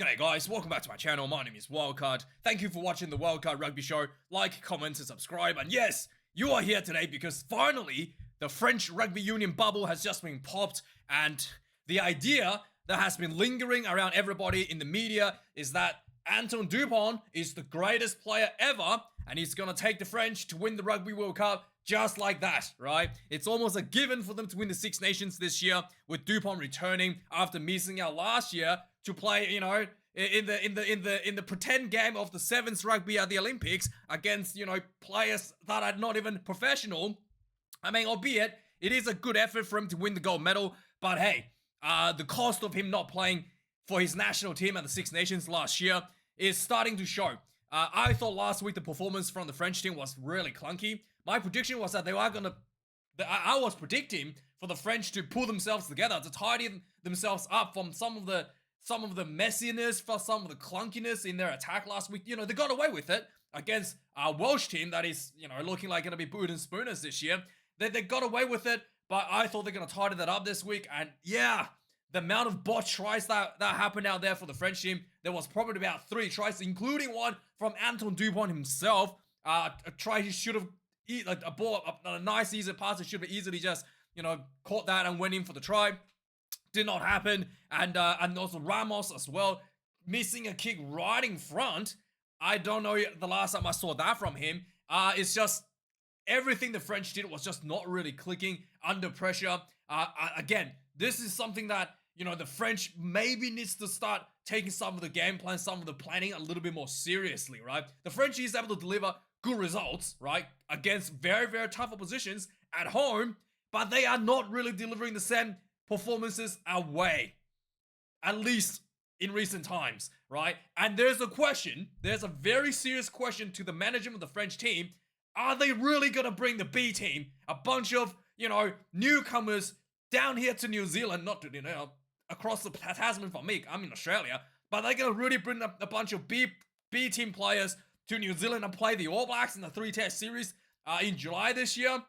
G'day guys, welcome back to my channel. My name is Wildkard. Thank you for watching the Wildkard Rugby Show. Like, comment, and subscribe. And yes, you are here today because finally the French Rugby Union bubble has just been popped, and the idea that has been lingering around everybody in the media is that Antoine Dupont is the greatest player ever and he's gonna take the French to win the Rugby World Cup just like that, right? It's almost a given for them to win the Six Nations this year, with Dupont returning after missing out last year to play, you know, in the pretend game of the sevens rugby at the Olympics against, you know, players that are not even professional. I mean, albeit it is a good effort for him to win the gold medal, but hey, the cost of him not playing for his national team at the Six Nations last year is starting to show. I thought last week the performance from the French team was really clunky. My prediction was that they were gonna, I was predicting for the French to pull themselves together, to tidy themselves up from some of the messiness, for some of the clunkiness in their attack last week. You know, they got away with it against a Welsh team that is, you know, looking like gonna be booed and spooners this year. They got away with it, but I thought they're gonna tidy that up this week. And yeah, the amount of botched tries that happened out there for the French team, there was probably about 3 tries, including one from Antoine Dupont himself. A try he should have, like a ball, a nice easy pass, it should have easily just, you know, caught that and went in for the try. Did not happen. And also Ramos as well, missing a kick right in front. I don't know the last time I saw that from him. It's just everything the French did was just not really clicking under pressure. Again, this is something that, you know, the French maybe needs to start taking some of the game plan, some of the planning a little bit more seriously, right? The French is able to deliver good results, right, against very, very tough oppositions at home, but they are not really delivering the same performances away, at least in recent times, right? And there's a very serious question to the management of the French team. Are they really gonna bring the B team, a bunch of, you know, newcomers down here to New Zealand, not to, you know, across the Tasman from me, I'm in Australia, but they're gonna really bring a bunch of B team players to New Zealand and play the All Blacks in the 3-test series in July this year?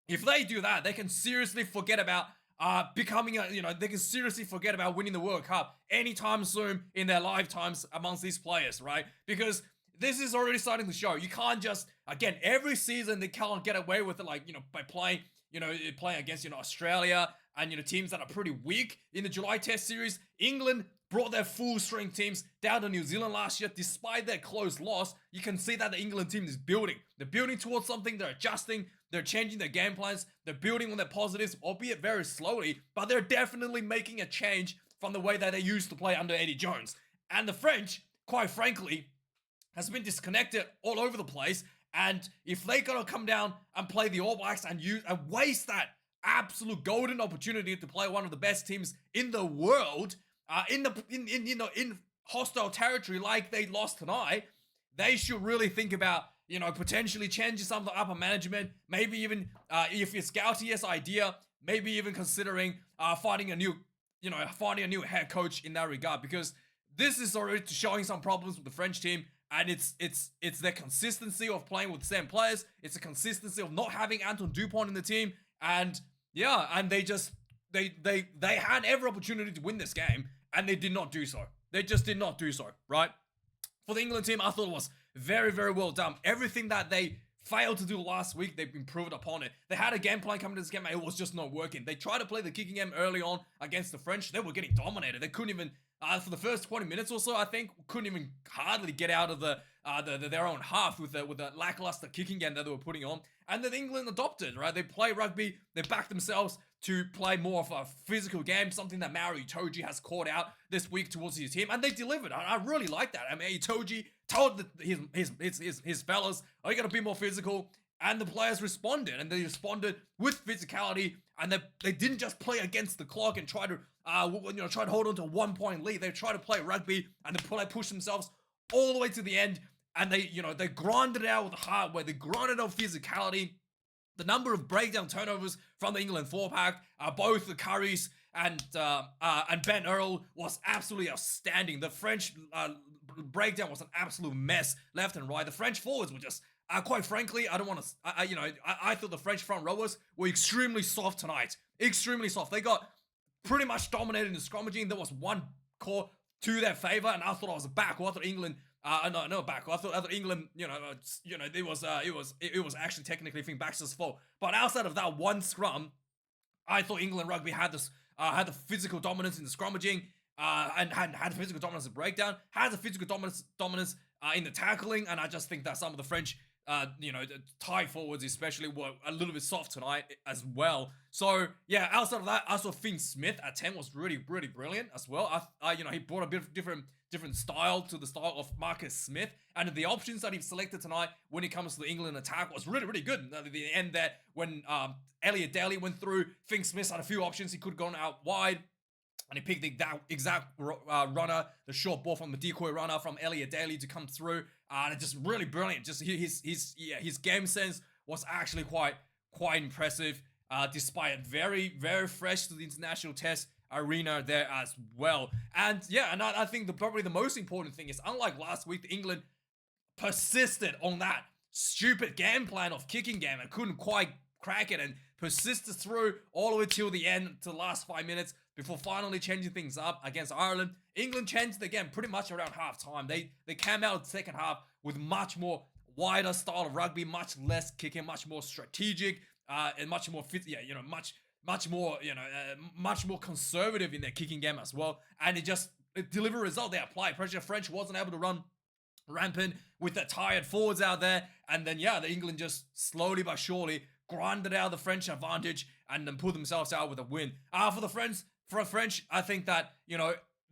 If they do that, they can seriously forget about they can seriously forget about winning the World Cup anytime soon in their lifetimes amongst these players, right? Because this is already starting to show. You can't just, again, every season they can't get away with it, like, you know, by playing against, you know, Australia and, you know, teams that are pretty weak in the July Test series. England brought their full strength teams down to New Zealand last year. Despite their close loss, you can see that the England team is building. They're building towards something, they're adjusting, they're changing their game plans, they're building on their positives, albeit very slowly, but they're definitely making a change from the way that they used to play under Eddie Jones. And the French, quite frankly, has been disconnected all over the place. And if they gotta come down and play the All Blacks and waste that absolute golden opportunity to play one of the best teams in the world, in hostile territory like they lost tonight, they should really think about, you know, potentially changing some of the upper management. Maybe even if it's Gautier's idea, maybe even considering finding a new head coach in that regard, because this is already showing some problems with the French team. And it's their consistency of playing with the same players. It's a consistency of not having Antoine Dupont in the team. And yeah, and they had every opportunity to win this game, and they did not do so. They just did not do so, right? For the England team, I thought it was very, very well done. Everything that they failed to do last week, they've improved upon it. They had a game plan coming to this game, and it was just not working. They tried to play the kicking game early on against the French. They were getting dominated. They couldn't even, for the first 20 minutes or so, I think, couldn't even hardly get out of their own half with the lackluster kicking game that they were putting on. And then England adopted, right? They play rugby. They back themselves to play more of a physical game, something that Maori Itoje has called out this week towards his team, and they delivered. I really like that. I mean, Itoje told his fellas, "Are you gonna be more physical?" And the players responded, and they responded with physicality, and they didn't just play against the clock and try to hold on to a 1-point lead. They tried to play rugby, and they pushed themselves all the way to the end, and they grinded it out with the hard way. They grinded out physicality. The number of breakdown turnovers from the England 4-pack, both the Currys and Ben Earl, was absolutely outstanding. The French breakdown was an absolute mess, left and right. The French forwards were just, quite frankly, I thought the French front rowers were extremely soft tonight. Extremely soft. They got pretty much dominated in the scrummaging. There was one call to their favor, and I thought I was a backcourt. I thought England, no backcourt. I thought England, it was actually technically Finn Baxter's fault. But outside of that one scrum, I thought England rugby had had the physical dominance in the scrummaging, and had physical dominance in breakdown, had the physical dominance in the tackling, and I just think that some of the French, the tie forwards especially were a little bit soft tonight as well. So yeah, outside of that, I saw Finn Smith at 10 was really brilliant as well. He brought a bit of different style to the style of Marcus Smith, and the options that he selected tonight when it comes to the England attack was really good. At the end there, when Elliot Daly went through, Finn Smith had a few options. He could have gone out wide, and he picked the exact runner, the short ball from the decoy runner from Elliot Daly to come through, and it's just really brilliant. Just his game sense was actually quite impressive, despite it very fresh to the international test arena there as well. And yeah, and I think probably the most important thing is, unlike last week, England persisted on that stupid game plan of kicking game and couldn't quite crack it, and persisted through all the way till the end, to the last 5 minutes before finally changing things up against Ireland. England changed the game pretty much around half time. They came out the second half with much more wider style of rugby, much less kicking, much more strategic, and much more fit. Yeah, much more conservative in their kicking game as well. And it delivered a result. They applied pressure. French wasn't able to run rampant with the tired forwards out there, and then the England just slowly but surely grinded out the French advantage and then pulled themselves out with a win. For the French, I think that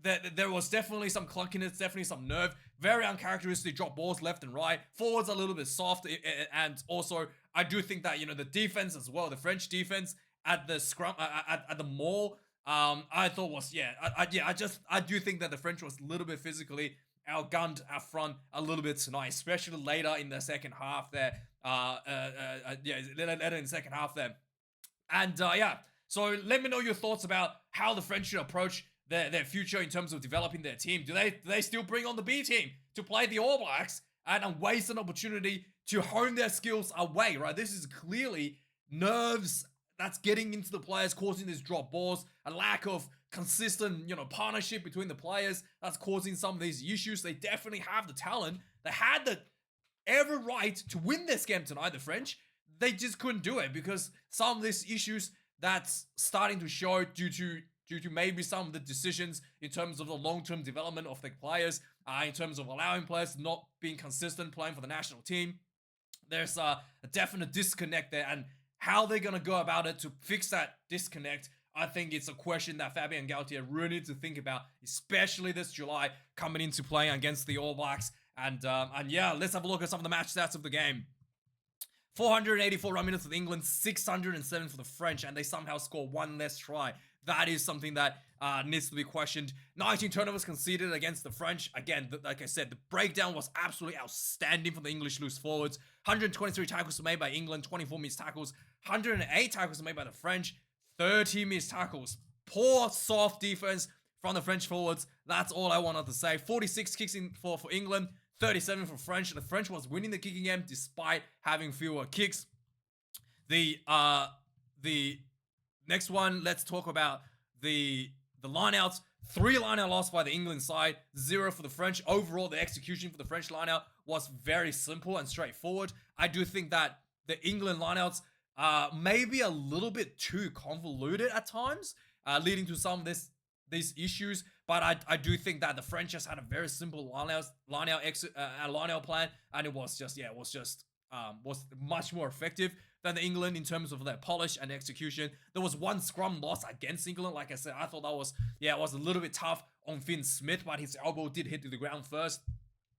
there was definitely some clunkiness, definitely some nerve, very uncharacteristic drop balls left and right. Forwards a little bit soft, and also I do think that the defense as well, the French defense at the scrum, at the maul, I thought was I do think that the French was a little bit physically outgunned up front a little bit tonight, especially later in the second half there. Later in the second half there. And so let me know your thoughts about how the French should approach their future in terms of developing their team. Do they still bring on the B team to play the All Blacks and waste an opportunity to hone their skills away, right? This is clearly nerves that's getting into the players, causing these drop balls, a lack of consistent, partnership between the players that's causing some of these issues. They definitely have the talent. They had every right to win this game tonight, the French. They just couldn't do it because some of these issues that's starting to show due to maybe some of the decisions in terms of the long-term development of the players, in terms of allowing players not being consistent playing for the national team. There's a definite disconnect there, and how they're going to go about it to fix that disconnect, I think it's a question that Fabien Galthié really need to think about, especially this July coming into play against the All Blacks. And yeah, let's have a look at some of the match stats of the game. 484 run minutes with England, 607 for the French, and they somehow score one less try. That is something that needs to be questioned. 19 turnovers conceded against the French. Again, like I said, the breakdown was absolutely outstanding from the English loose forwards. 123 tackles were made by England, 24 missed tackles. 108 tackles were made by the French, 30 missed tackles. Poor, soft defense from the French forwards. That's all I wanted to say. 46 kicks in for England, 37 for French. The French was winning the kicking game despite having fewer kicks. The next one, let's talk about the lineouts. 3 lineout loss by the England side, 0 for the French. Overall, the execution for the French lineout was very simple and straightforward. I do think that the England lineouts maybe a little bit too convoluted at times, leading to some of these issues. But I do think that the French just had a very simple lineout plan, and it was much more effective than the England in terms of their polish and execution. There was one scrum loss against England. Like I said, I thought that was it was a little bit tough on Finn Smith, but his elbow did hit to the ground first,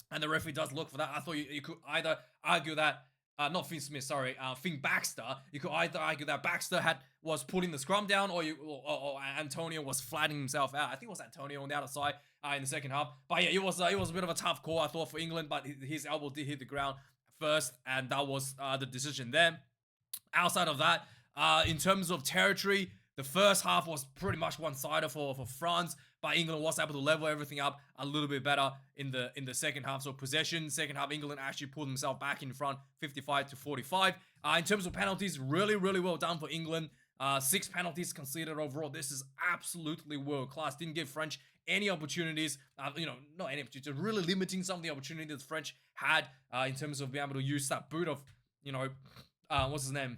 and the referee does look for that. I thought you could either argue that not Finn Smith, sorry, Finn Baxter. You could either argue that Baxter was pulling the scrum down, or Antonio was flattening himself out. I think it was Antonio on the other side in the second half. But yeah, it was a bit of a tough call, I thought, for England, but his elbow did hit the ground first, and that was the decision there. Outside of that, in terms of territory, the first half was pretty much one-sided for France, but England was able to level everything up a little bit better in the second half. So possession, second half, England actually pulled themselves back in front, 55-45. In terms of penalties, really well done for England. 6 penalties conceded overall. This is absolutely world class. Didn't give French any opportunities. Not any opportunities. Really limiting some of the opportunities the French had in terms of being able to use that boot of, what's his name?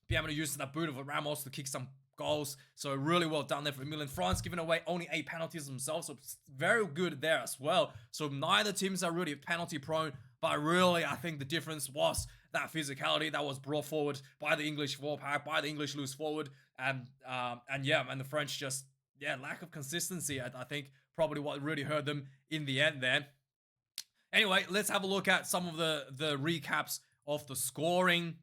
Being able to use that boot of Ramos to kick some goals. So really well done there for England. France giving away only 8 penalties themselves, so very good there as well. So neither teams are really penalty prone, but really I think the difference was that physicality that was brought forward by the English forward pack, by the English loose forward, and the French just lack of consistency. I think probably what really hurt them in the end there. Anyway, let's have a look at some of the recaps of the scoring.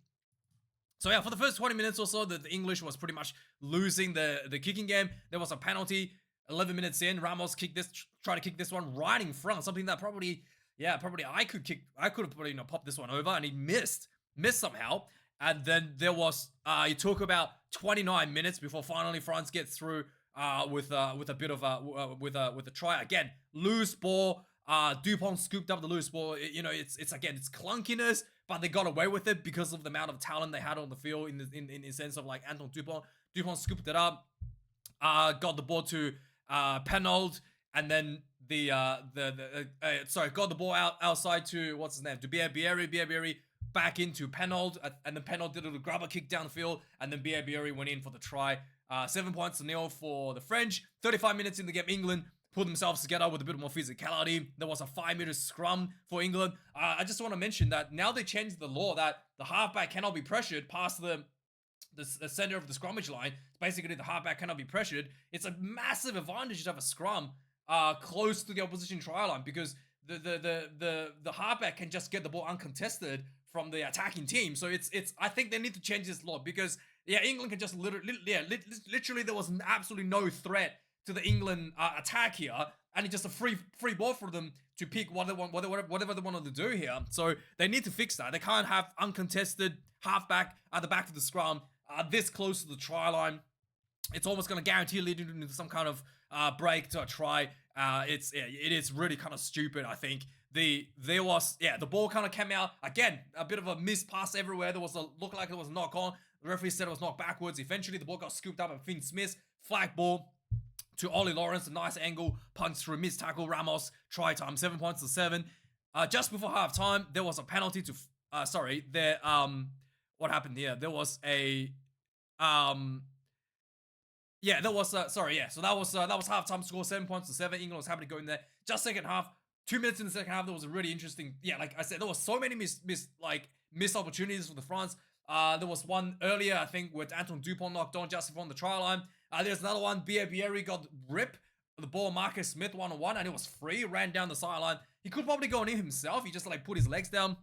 So yeah, for the first 20 minutes or so, the English was pretty much losing the kicking game. There was a penalty 11 minutes in. Ramos tried to kick this one right in front, something that probably I could have popped this one over, and he missed somehow. And then there was it took about 29 minutes before finally France gets through with a bit of with a try. Again, loose ball. Dupont scooped up the loose ball. It's clunkiness, but they got away with it because of the amount of talent they had on the field in the sense of like Antoine Dupont. Dupont scooped it up, got the ball to Penold, and then got the ball outside to what's his name, to Bieri back into Penold, and then Penold did a little grubber kick downfield, and then Bieri went in for the try. 7-0 for the French. 35 minutes in the game, England pulled themselves together with a bit more physicality. There was a 5-meter scrum for England. I just want to mention that now they changed the law that the halfback cannot be pressured past the center of the scrummage line. Basically, the halfback cannot be pressured. It's a massive advantage to have a scrum close to the opposition try line, because the halfback can just get the ball uncontested from the attacking team. So I think they need to change this law, because England can just literally there was absolutely no threat to the England attack here, and it's just a free ball for them to pick whatever they wanted to do here. So they need to fix that. They can't have uncontested halfback at the back of the scrum this close to the try line. It's almost going to guarantee leading into some kind of break to a try. It is really kind of stupid, I think. The ball kind of came out again, a bit of a missed pass everywhere. Looked like it was a knock on. The referee said it was knocked backwards. Eventually, the ball got scooped up and Finn Smith flag ball to Ollie Lawrence, a nice angle, punch through, missed tackle, Ramos, try time, 7-7. Just before half time, there was a penalty to, what happened here? There was a, so that was half time score, 7-7. England was happy to go in there. Just second half, 2 minutes in the second half, there was a really interesting, like I said, there was so many missed opportunities for the France. There was one earlier, I think, with Antoine Dupont knocked on just before the try line. There's another one. Bieri got ripped. The ball, Marcus Smith 1-on-1, and it was free. Ran down the sideline. He could probably go on in himself. He just put his legs down.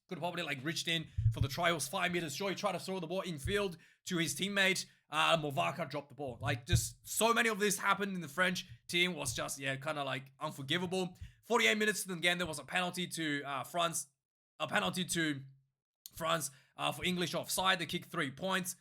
Could have probably reached in for the try. It was 5 meters short. He tried to throw the ball infield to his teammate. Wildkard dropped the ball. Just so many of this happened in the French team was just kind of unforgivable. 48 minutes to the game, there was a penalty to France. A penalty to France for English offside. They kicked 3 points.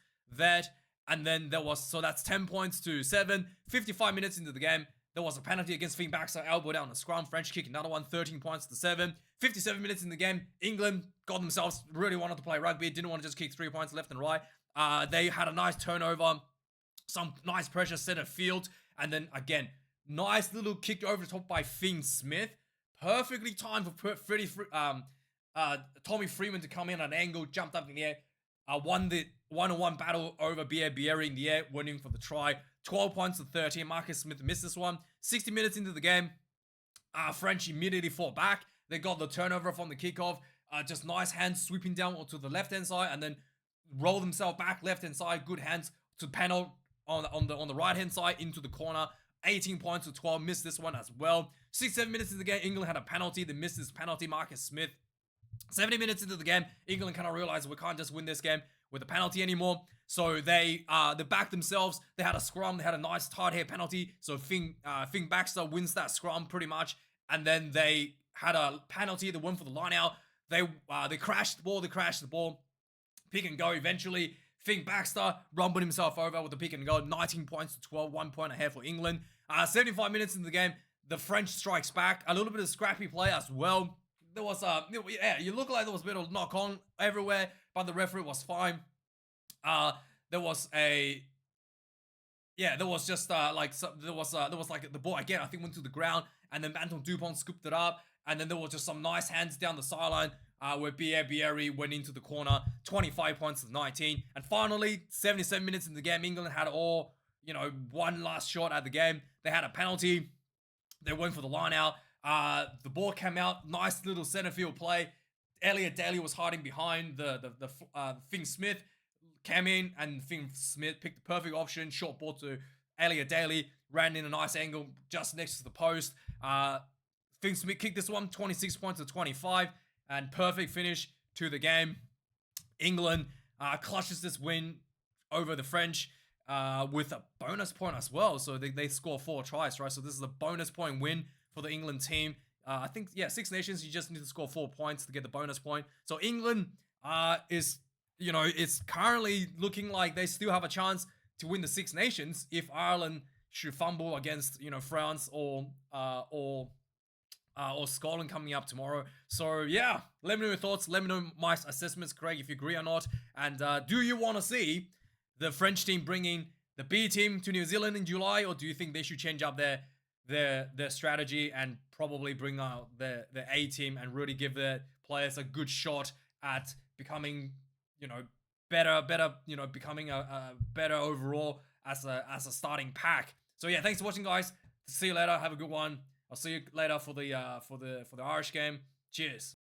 And then there was, so that's 10 points to 7. 55 minutes into the game, there was a penalty against Finn Baxter, elbow down the scrum. French kick another one, 13 points to 7. 57 minutes in the game, England got themselves, really wanted to play rugby, didn't want to just kick 3 points left and right. They had a nice turnover, some nice pressure, center field, and then again, nice little kick over the top by Finn Smith. Perfectly timed for Tommy Freeman to come in at an angle, jumped up in the air, won the one-on-one battle over Bieri in the air, winning for the try. 12 points to 13. Marcus Smith missed this one. 60 minutes into the game, French immediately fought back. They got the turnover from the kickoff. Just nice hands sweeping down to the left-hand side, and then roll themselves back left-hand side. Good hands to Penold on the right-hand side into the corner. 18 points to 12. Missed this one as well. 6-7 minutes into the game, England had a penalty. They missed this penalty. Marcus Smith. 70 minutes into the game, England kind of realized we can't just win this game with a penalty anymore. So they backed themselves. They had a scrum. They had a nice tight hair penalty. So Finn Baxter wins that scrum pretty much. And then they had a penalty. They went for the line out. They crashed the ball. Pick and go eventually. Finn Baxter rumbled himself over with the pick and go. 19 points to 12. 1 point ahead for England. 75 minutes in the game, the French strikes back. A little bit of scrappy play as well. There was you look like there was a bit of knock on everywhere, but the referee was fine. there was a yeah, there was just there was like the ball again. I think went to the ground, and then Anton Dupont scooped it up, and then there was just some nice hands down the sideline where Bieri went into the corner, 25 points to 19, and finally 77 minutes in the game, England had all one last shot at the game. They had a penalty. They went for the line out. The ball came out. Nice little center field play. Elliot Daly was hiding behind the Finn Smith. Came in and Finn Smith picked the perfect option. Short ball to Elliot Daly. Ran in a nice angle just next to the post. Finn Smith kicked this one 26 points to 25. And perfect finish to the game. England clutches this win over the French with a bonus point as well. So they score 4 tries, right? So this is a bonus point win for the England team. I think, yeah, Six Nations, you just need to score 4 points to get the bonus point. So England is, it's currently looking like they still have a chance to win the Six Nations if Ireland should fumble against, France or Scotland coming up tomorrow. So yeah, let me know your thoughts. Let me know my assessments, Craig, if you agree or not. And do you want to see the French team bringing the B team to New Zealand in July, or do you think they should change up their strategy and probably bring out the A team and really give their players a good shot at becoming, better, becoming a better overall as a starting pack. So yeah, thanks for watching, guys. See you later. Have a good one. I'll see you later for the Irish game. Cheers.